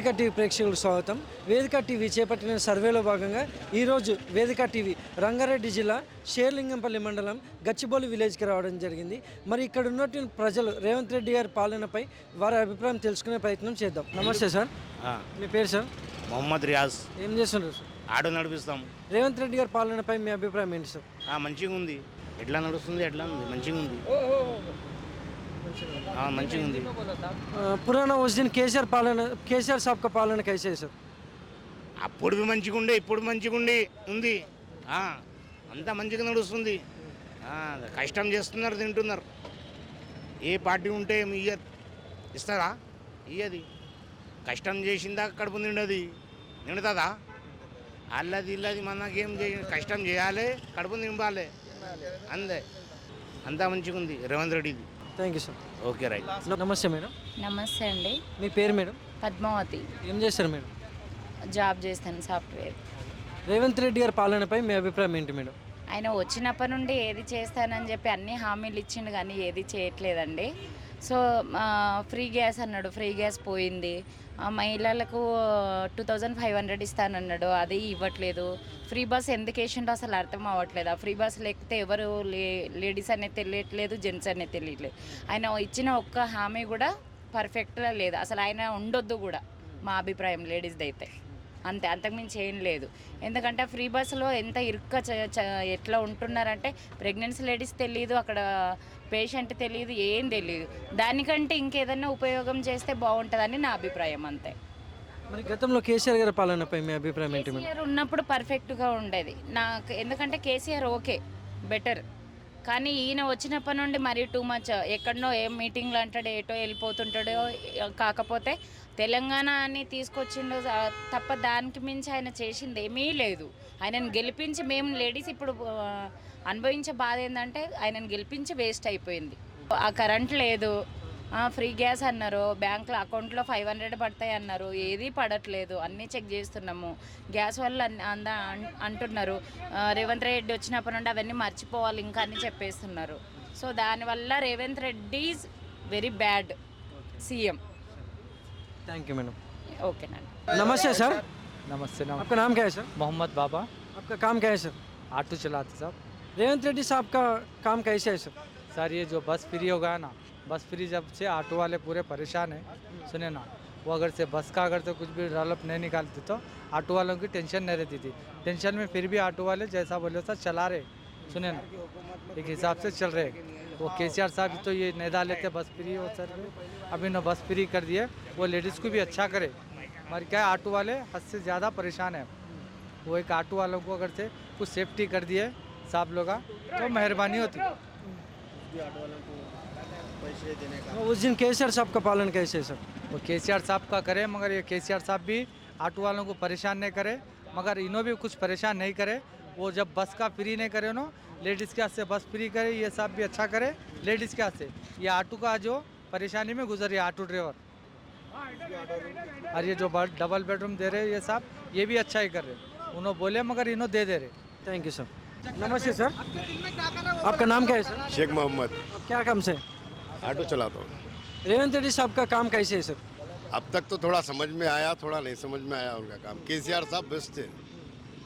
వేదిక టీవీ ప్రేక్షకులకు స్వాగతం. వేదిక టీవీ చేపట్టిన సర్వేలో భాగంగా ఈరోజు వేదిక టీవీ రంగారెడ్డి జిల్లా షేర్లింగంపల్లి మండలం గచ్చిబౌలి విలేజ్కి రావడం జరిగింది. మరి ఇక్కడ ఉన్నటువంటి ప్రజలు రేవంత్ రెడ్డి గారి పాలనపై వారి అభిప్రాయం తెలుసుకునే ప్రయత్నం చేద్దాం. నమస్తే సార్, మీ పేరు సార్? మొహమ్మద్ రియాజ్. ఏం చేస్తున్నారు సార్? ఆటో నడిపిస్తాం. రేవంత్ రెడ్డి గారి పాలనపై మీ అభిప్రాయం ఏంటి సార్? మంచిగా ఉంది. ఎట్లా నడుస్తుంది? ఎట్లా ఉంది? మంచిగా ఉంది. మంచిగా ఉంది. పురాణా ఉస్ దిన్ కేసీఆర్ సాబ్ కా పాలన కైసే సార్? అప్పుడు మంచిగా ఉండే, ఇప్పుడు మంచిగా ఉంది. అంతా మంచిగా నడుస్తుంది. కష్టం చేస్తున్నారు, తింటున్నారు. ఏ పార్టీ ఉంటే ఇస్తారా? ఇయ్యది. కష్టం చేసిందా కడుపు నిండది, నిండుతుందా? అల్లది ఇల్లది మనకేం కష్టం చేయాలి, కడుపు నింపాలి, అందే. అంతా మంచిగా ఉంది రేవంత్ రెడ్డిది. Thank you sir. Okay, right. నమస్తే మేడం. నమస్తే అండి. మీ పేరు మేడం? పద్మావతి. ఏం చేస్తారు మేడం? జాబ్ చేస్తాను, సాఫ్ట్వేర్. రేవంత్ రెడ్డి గారి పాలనపై మీ అభిప్రాయం ఏంటి మేడం? ఆయన వచ్చినప్పటి నుండి ఏది చేస్తానని చెప్పి అన్ని హామీలు ఇచ్చిండు కానీ ఏది చేయట్లేదండి. సో ఫ్రీ గ్యాస్ అన్నాడు, ఫ్రీ గ్యాస్ పోయింది. మహిళలకు 2500 ఇస్తానన్నాడు, అది ఇవ్వట్లేదు. ఫ్రీ బస్ ఎందుకు వేసిండో అసలు అర్థం అవ్వట్లేదు. ఆ ఫ్రీ బస్ లేకపోతే ఎవరు లేడీస్ అనేది తెలియట్లేదు, జెంట్స్ అనేది తెలియట్లేదు. ఆయన ఇచ్చిన ఒక్క హామీ కూడా పర్ఫెక్ట్గా లేదు. అసలు ఆయన ఉండొద్దు కూడా, మా అభిప్రాయం లేడీస్ది అయితే. అంతే, అంతకుమించి ఏం లేదు. ఎందుకంటే ఫ్రీ బస్సులో ఎంత ఇరుక్క ఎట్లా ఉంటున్నారంటే ప్రెగ్నెన్సీ లేడీస్ తెలియదు, అక్కడ పేషెంట్ తెలియదు, ఏం తెలియదు. దానికంటే ఇంకేదన్నా ఉపయోగం చేస్తే బాగుంటుందని నా అభిప్రాయం, అంతే. మరి గతంలో కేసీఆర్ గారి పాలనపై మీ అభిప్రాయం ఏంటి? కేసీఆర్ ఉన్నప్పుడు పర్ఫెక్ట్గా ఉండేది నాకు, ఎందుకంటే కేసీఆర్ ఓకే, బెటర్. కానీ ఈయన వచ్చినప్పటి నుండి మరీ టూ మచ్. ఎక్కడనో ఏ మీటింగ్లు అంటాడో ఏటో వెళ్ళిపోతుంటాడో. కాకపోతే తెలంగాణ అని తీసుకొచ్చిండు తప్ప దానికి మించి ఆయన చేసింది ఏమీ లేదు. ఆయనను గెలిపించి మేము లేడీస్ ఇప్పుడు అనుభవించే బాధ ఏంటంటే ఆయనను గెలిపించి వేస్ట్ అయిపోయింది. ఆ కరెంట్ లేదు, ఫ్రీ గ్యాస్ అన్నారు, బ్యాంకులో అకౌంట్లో 500 పడతాయి అన్నారు, ఏది పడట్లేదు. అన్నీ చెక్ చేస్తున్నాము. గ్యాస్ వల్ల అంటున్నారు. రేవంత్ రెడ్డి వచ్చినప్పటి నుండి అవన్నీ మర్చిపోవాలి ఇంకా అని చెప్పేస్తున్నారు. సో దానివల్ల Revanth Reddy is very bad CM. Thank you madam. Okay ना. नमस्ते सर. नमस्ते. आपका नाम क्या है सर? मोहम्मद बाबा. आपका काम क्या है सर? ऑटो चलाते साहब. रेवंत रेड्डी साहब का काम कैसे है सर? सर ये जो बस फ्री हो गया ना, बस फ्री जब से ऑटो वाले पूरे परेशान हैं. सुने ना, वो अगर से बस का अगर से कुछ भी डेवलप नहीं निकालते तो ऑटो वालों की टेंशन नहीं रहती थी. टेंशन में फिर भी ऑटो वाले जैसा बोले वैसा चला रहे. सुने ना, एक हिसाब से चल रहे. वो केसीआर साहब तो ये नहीं डाले थे बस फ्री हो सर, अभी ना बस फ्री कर दिए. वो लेडीज़ को भी अच्छा करे. मगर क्या है, ऑटो वाले हद से ज़्यादा परेशान है. वो एक ऑटो वालों को अगर से कुछ सेफ्टी कर दिए साहब लोग तो मेहरबानी होती. उस दिन केसीआर साहब का पालन कैसे है सर? वो केसीआर साहब का करे, मगर ये केसीआर साहब भी ऑटो वालों को परेशान नहीं करे. मगर इन्हों भी कुछ परेशान नहीं करे. वो जब बस का फ्री नहीं करे ना, लेडीज़ के हाथ से बस फ्री करे, ये सब भी अच्छा करे लेडीज़ के हाथ से. ये ऑटो का जो परेशानी में गुजर रही है ऑटो ड्राइवर, और ये जो डबल बेडरूम दे रहे ये साहब, ये भी अच्छा ही कर रहे. उन्होंने बोले मगर इन्हों दे रहे. Thank you sir. नमस्ते सर. आपका नाम क्या है सर? शेख मोहम्मद. क्या काम से? ऑटो चलाता हूँ. रेवंत रेड्डी साहब का काम कैसे है सर? अब तक तो थोड़ा समझ में आया, थोड़ा नहीं समझ में आया उनका काम. केसीआर साहब बेस्ट थे.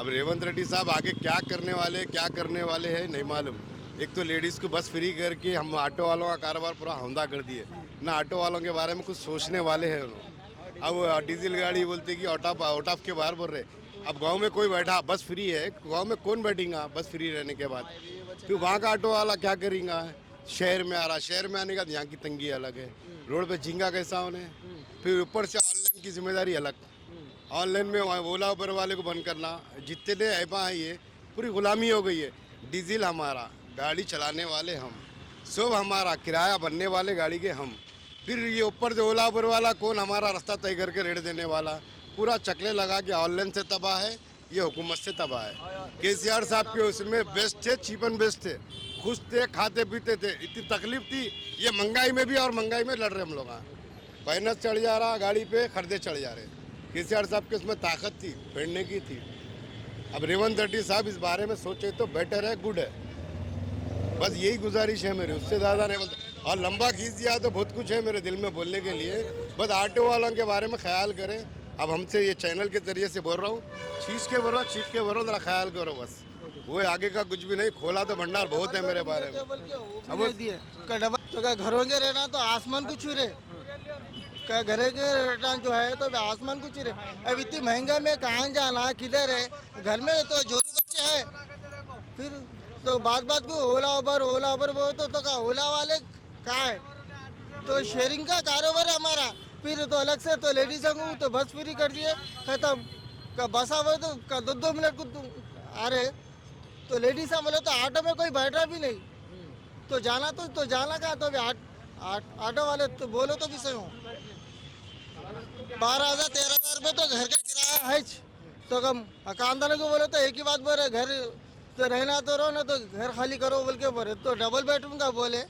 अब रेवंत रेड्डी साहब आगे क्या करने वाले हैं नहीं मालूम. एक तो लेडीज़ को बस फ्री करके हम ऑटो वालों का कारोबार पूरा हौंदा कर दिए ना. ऑटो वालों के बारे में कुछ सोचने वाले हैं उन्होंने. अब डीजल गाड़ी बोलते कि आउट ऑफ के बाहर बोल रहे. अब गांव में कोई बैठा, बस फ्री है, गांव में कौन बैठेगा बस फ्री रहने के बाद? फिर वहाँ का ऑटो वाला क्या करेगा? शहर में आ रहा, शहर में आने का यहाँ की तंगी अलग है, रोड पे झींगा कैसा उन्हें. फिर ऊपर से ऑनलाइन की जिम्मेदारी अलग. ऑनलाइन में ओला उबर वाले को बंद करना. जितने ऐपा है ये पूरी गुलामी हो गई है. डीजल हमारा, गाड़ी चलाने वाले हम, सब हमारा, किराया भरने वाले गाड़ी के हम. फिर ये ऊपर से ओला उबर वाला कौन हमारा रास्ता तय करके रेट देने वाला. पूरा चकले लगा के ऑनलाइन से तबाह है, ये हुकूमत से तबाह है. केसीआर साहब के उसमें बेस्ट थे, चीप एंड बेस्ट थे, खुश थे, खाते पीते थे. इतनी तकलीफ थी ये महंगाई में भी, और महंगाई में लड़ रहे हम लोग. फाइनेंस चढ़ जा रहा, गाड़ी पे खर्चे चढ़ जा रहे. केसीआर साहब के उसमें ताकत थी, फेड़ने की थी. अब रेवंत रेड्डी साहब इस बारे में सोचे तो बेटर है, गुड है. बस यही गुजारिश है मेरी, उससे ज़्यादा नहीं बोलता. और लंबा खींच दिया तो बहुत कुछ है मेरे दिल में बोलने के लिए. बस ऑटो वालों के बारे में ख्याल करें, अब हमसे ये चैनल के जरिए से बोल रहा हूँ, छींच के बोल रहा हूँ, छींच के बोल रहा हूँ, जरा ख्याल करो बस। वो आगे का कुछ भी नहीं, खोला तो भंडार बहुत है मेरे बारे में। अब दिए का डबल तो क्या घरों के रहना तो आसमान को छू रहे, क्या घरे के रहना जो है तो आसमान को छू रहे। अब इतनी महंगा में कहाँ जाना, किधर है, घर में तो जोरू बच्चे है, फिर तो बात बात को ओला उबर वो तो क्या ओला वाले कहाँ है, तो शेयरिंग का कारोबार है हमारा। फिर तो अलग से तो लेडीज़ों को तो बस फ्री कर दिए, खत्म का बस आवे तो का 2 मिनट को आ रहे, तो लेडीज बोले तो ऑटो में कोई बैठा भी नहीं, तो जाना तो जाना का तो ऑटो वाले तो बोलो तो किसे हो 12,000-13,000 रुपये तो घर का किराया है, तो कम खानदानों को बोले तो एक ही बात बोले, घर तो रहना तो रहो ना तो घर खाली करो बोल के बोले, तो डबल बेडरूम का बोले।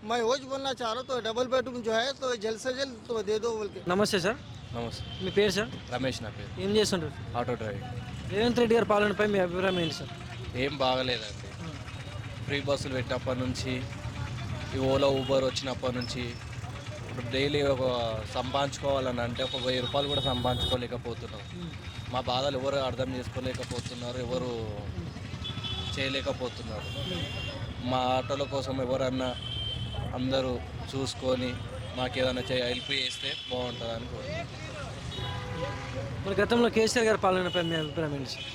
मैं वो बोलना चाह रहा हूँ, तो डबल बेडरूम जो है तो जल्द से जल्द तो दे दो बोल के। నమస్తే సార్, నమస్తే, మీ పేరు సార్? రమేష్ నా పేరు. ఏం చేస్తుంటారు? Auto driving. రేవంత్ రెడ్డి గారి పాలనపై మీ అభిప్రాయం ఏంటి సార్? ఏం బాగలేదండి. ఫ్రీ బస్సులు పెట్టినప్పటి నుంచి, ఈ ఓలా ఊబర్ వచ్చినప్పటి నుంచి, ఇప్పుడు డైలీ ఒక సంపాదించుకోవాలని అంటే ఒక 1000 రూపాయలు కూడా సంపాదించుకోలేకపోతున్నాం. మా బాధలు ఎవరు అర్థం చేసుకోలేకపోతున్నారు, ఎవరు చేయలేకపోతున్నారు. మా ఆటోల కోసం ఎవరన్నా అందరూ చూసుకొని మాకు ఏదైనా హెల్ప్ చేస్తే బాగుంటుందని కోరుకుంటున్నాను. మరి గతంలో కేసీఆర్ గారి పాలనపై మీ అభిప్రాయం ఏంటి సార్?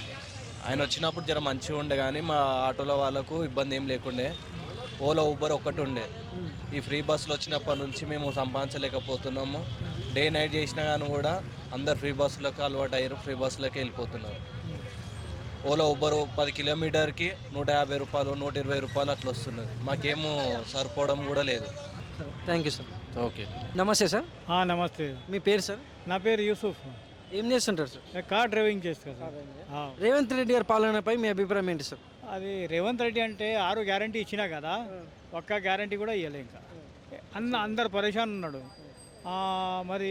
ఆయన వచ్చినప్పుడు జర మంచిగా ఉండే, కానీ మా ఆటోల వాళ్ళకు ఇబ్బంది ఏం లేకుండే. ఓలా ఊబర్ ఒక్కటి ఉండే. ఈ ఫ్రీ బస్సులు వచ్చినప్పటి నుంచి మేము సంపాదించలేకపోతున్నాము. డే నైట్ చేసినా కానీ కూడా అందరు ఫ్రీ బస్సులకు అలవాటు అయ్యారు, ఫ్రీ బస్సులకే వెళ్ళిపోతున్నారు. ఓలా ఊబర్ 10 కిలోమీటర్కి 150 రూపాయలు, 120 రూపాయలు అట్లా వస్తున్నది. మాకేమో సరిపోవడం కూడా లేదు. Thank you sir. ఓకే. నమస్తే సార్, నమస్తే, మీ పేరు సార్? నా పేరు యూసుఫ్, ఏం చేస్తుంటారు సార్? నేను కార్ డ్రైవింగ్ చేస్తాను సార్. రేవంత్ రెడ్డి గారి పాలనపై మీ అభిప్రాయం ఏంటి సార్? అది రేవంత్ రెడ్డి అంటే 6 గ్యారంటీ ఇచ్చినా కదా, ఒక్క గ్యారంటీ కూడా ఇవ్వలే. ఇంకా అందరు పరేషాన్ ఉన్నాడు. మరి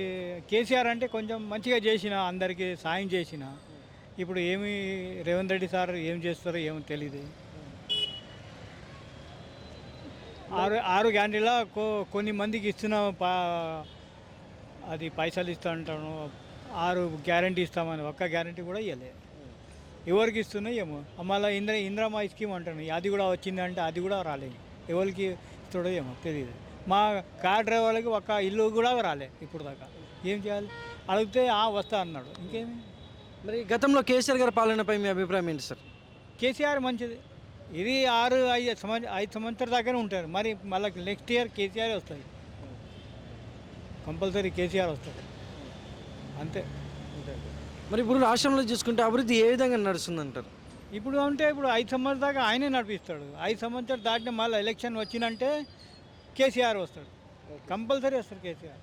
కేసీఆర్ అంటే కొంచెం మంచిగా చేసిన, అందరికీ సాయం చేసిన. ఇప్పుడు ఏమి రేవంత్ రెడ్డి సార్ ఏం చేస్తారో ఏమో తెలియదు. 6 గ్యారంటీలో కొన్ని మందికి ఇస్తున్న అది పైసలు ఇస్తా అంటాను, 6 గ్యారంటీ ఇస్తామని ఒక్క గ్యారంటీ కూడా ఇవ్వలే. ఎవరికి ఇస్తున్నాయి ఏమో. మళ్ళీ ఇందిరామా స్కీమ్ అంటాను, అది కూడా వచ్చిందంటే అది కూడా రాలేదు. ఎవరికి ఇస్తాడో ఏమో తెలియదు. మా కార్ డ్రైవర్లకి ఒక్క ఇల్లు కూడా రాలే ఇప్పుడు దాకా. ఏం చేయాలి? అడిగితే వస్తా అన్నాడు. ఇంకేమి. మరి గతంలో కేసీఆర్ గారి పాలనపై మీ అభిప్రాయం ఏంటి సార్? కేసీఆర్ మంచిది. ఇది 5 సంవత్సరాల దాకానే ఉంటారు. మరి మళ్ళీ నెక్స్ట్ ఇయర్ కేసీఆర్ వస్తుంది, కంపల్సరీ కేసీఆర్ వస్తుంది అంతే. మరి ఇప్పుడు రాష్ట్రంలో చూసుకుంటే అభివృద్ధి ఏ విధంగా నడుస్తుందంటారు? ఇప్పుడు అంటే ఇప్పుడు 5 సంవత్సరాల దాకా ఆయనే నడిపిస్తాడు. 5 సంవత్సరాలు దాటిన మళ్ళీ ఎలక్షన్ వచ్చినంటే కేసీఆర్ వస్తాడు, కంపల్సరీ వస్తాడు KCR.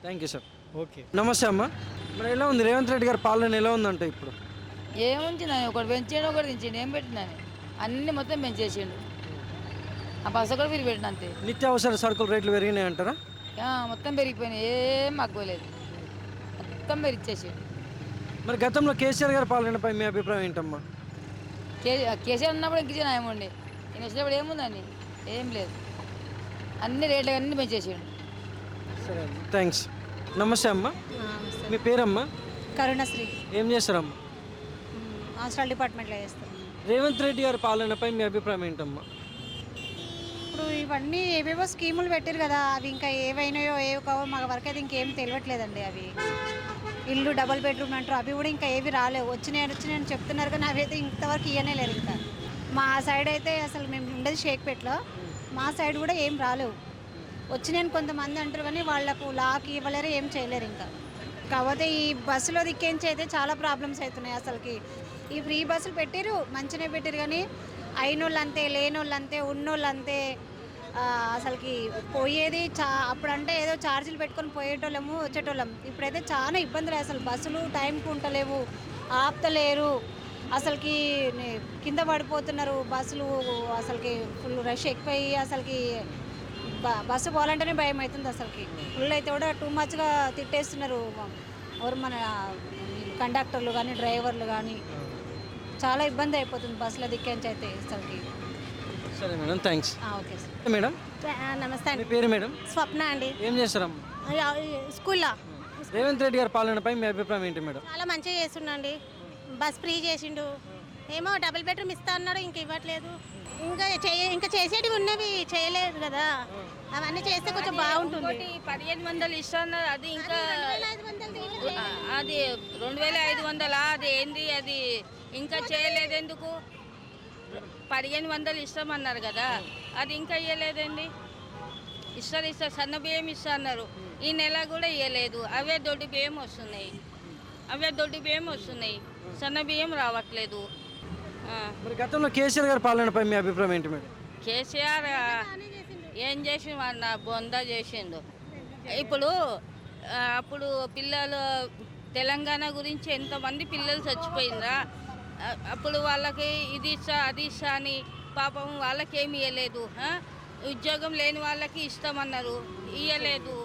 Thank you sir. Okay. నమస్తే అమ్మ, మరి ఎలా ఉంది రేవంత్ రెడ్డి గారి పాలన ఎలా ఉందంటే ఇప్పుడు? ఏముంచిందని ఒకటి పెంచాడు, ఒకటి దించిండు. ఏం పెట్టినని అన్నీ మొత్తం పెంచేసిండు. ఆ బస్సు కూడా విరిగి పెట్టిన అంతే. నిత్యావసర సరుకుల రేట్లు పెరిగినాయి అంటారా? మొత్తం పెరిగిపోయినాయి, ఏం మగ్గలేదు, మొత్తం పెరిచేసిండు. మరి గతంలో కేసీఆర్ గారి పాలనపై మీ అభిప్రాయం ఏంటమ్మా? కేసీఆర్ ఉన్నప్పుడు ఇంక ఏముండే, నేను వచ్చినప్పుడు ఏముందని ఏం లేదు. అన్ని రేట్లు అన్నీ పెంచేసిండు. సరే, థ్యాంక్స్. నమస్తే అమ్మ, మీ పేరమ్మా? కరుణశ్రీ. ఏం చేస్తారమ్మా? హాస్టల్ డిపార్ట్మెంట్లో చేస్తాం. రేవంత్ రెడ్డి గారి పాలనపై మీ అభిప్రాయం ఏంటమ్మా? ఇప్పుడు ఇవన్నీ ఏవేవో స్కీములు పెట్టారు కదా, అవి ఇంకా ఏవైనాయో ఏవి కావో మాకు వరకు అయితే ఇంకేం తెలియట్లేదండి. అవి ఇల్లు డబల్ బెడ్రూమ్ అంటారు, అవి కూడా ఇంకా ఏవి రాలేవు. వచ్చినాయని చెప్తున్నారు కానీ అవి అయితే ఇంతవరకు ఇవ్వనే లేరు. ఇంకా మా సైడ్ అయితే అసలు మేము ఉండేది షేక్పేటలో, మా సైడ్ కూడా ఏం రాలేవు. వచ్చినాయని కొంతమంది అంటారు కానీ వాళ్ళకు లాక్ ఇవ్వలేరు, ఏం చేయలేరు. ఇంకా కాకపోతే ఈ బస్సులో దిక్కించి అయితే చాలా ప్రాబ్లమ్స్ అవుతున్నాయి. అసలుకి ఈ ఫ్రీ బస్సులు పెట్టారు, మంచిగా పెట్టారు కానీ అయినోళ్ళు అంతే, లేనోళ్ళు అంతే, ఉన్నోళ్ళు అంతే. అసలుకి పోయేది అప్పుడంటే ఏదో ఛార్జీలు పెట్టుకొని పోయేటోళ్ళము, వచ్చేటోళ్ళం. ఇప్పుడైతే చాలా ఇబ్బందులు. అసలు బస్సులు టైంకి ఉంటలేవు, ఆపుతలేరు. అసలుకి కింద పడిపోతున్నారు బస్సులు. అసలుకి ఫుల్ రష్ ఎక్కువయ్యి అసలుకి బస్సు పోవాలంటేనే భయం అవుతుంది. అసలుకి ఫుల్ అయితే కూడా టూ మచ్గా తిట్టేస్తున్నారు ఎవరు మన కండక్టర్లు కానీ డ్రైవర్లు కానీ. చాలా ఇబ్బంది అయిపోతుంది బస్సులో దిక్కించి అయితే అసలుకి. సరే madam, thanks. Okay sir. Madam నమస్తే మీ అండి. పేరు మేడం? స్వప్న అండి. ఏం చేస్తారమ్మా? రేవంత్ రెడ్డి గారి పాలనపై మీ అభిప్రాయం ఏంటి మేడం? చాలా మంచిగా చేస్తుండండి. బస్ ఫ్రీ చేసిండు, ఏమో డబుల్ బెడ్రూమ్ ఇస్తా అన్నాడు, ఇంక ఇవ్వట్లేదు. ఇంకా చేసేటివి ఉన్నవి చేయలేదు కదా, అవన్నీ చేస్తే కొంచెం బాగుంటుంది. 1500 ఇస్తున్నారు, అది ఇంకా అది 2500 అది ఏంది, అది ఇంకా చేయలేదు ఎందుకు? 1500 ఇస్తామన్నారు కదా, అది ఇంకా ఇవ్వలేదండి. ఇస్తారు సన్న బియ్యం ఇస్తా అన్నారు, ఈ నెల కూడా ఇవ్వలేదు. అవే దొడ్డి బియ్యం వస్తున్నాయి, సన్న బియ్యం రావట్లేదు. మరి గతంలో కేసీఆర్ గారి పాలనపై మీ అభిప్రాయం ఏంటి మేడం? కేసీఆర్ ఏం చేసి అన్న బొంద చేసిండు. ఇప్పుడు అప్పుడు పిల్లలు తెలంగాణ గురించి ఎంతమంది పిల్లలు చచ్చిపోయిందా, అప్పుడు వాళ్ళకి ఇది ఇస్తా అది ఇస్తా అని పాపం వాళ్ళకేమి ఇవ్వలేదు. ఉద్యోగం లేని వాళ్ళకి ఇస్తామన్నారు, ఇవ్వలేదు.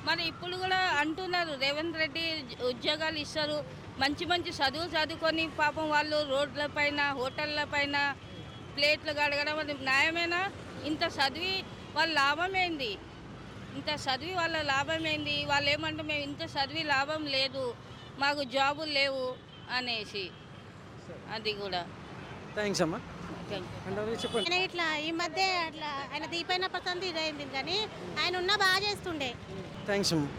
మరి ఇప్పుడు కూడా అంటున్నారు రేవంత్ రెడ్డి ఉద్యోగాలు ఇస్తారు, మంచి మంచి చదువుకొని పాపం వాళ్ళు రోడ్ల పైన హోటళ్ళ పైన ప్లేట్లు కడగడం అది న్యాయమేనా? ఇంత చదివి వాళ్ళ లాభమేంది? వాళ్ళు ఏమంటే మేము ఇంత చదివి లాభం లేదు, మాకు జాబులు లేవు అనేసి. అది కూడా థ్యాంక్స్ అమ్మా. చెప్పండి. ఆయన ఇట్లా ఈ మధ్య అట్లా ఆయన దీపైన ప్రశాంతి ఇదైంది, కానీ ఆయన ఉన్న బాగా చేస్తుండే. థ్యాంక్స్ అమ్మా.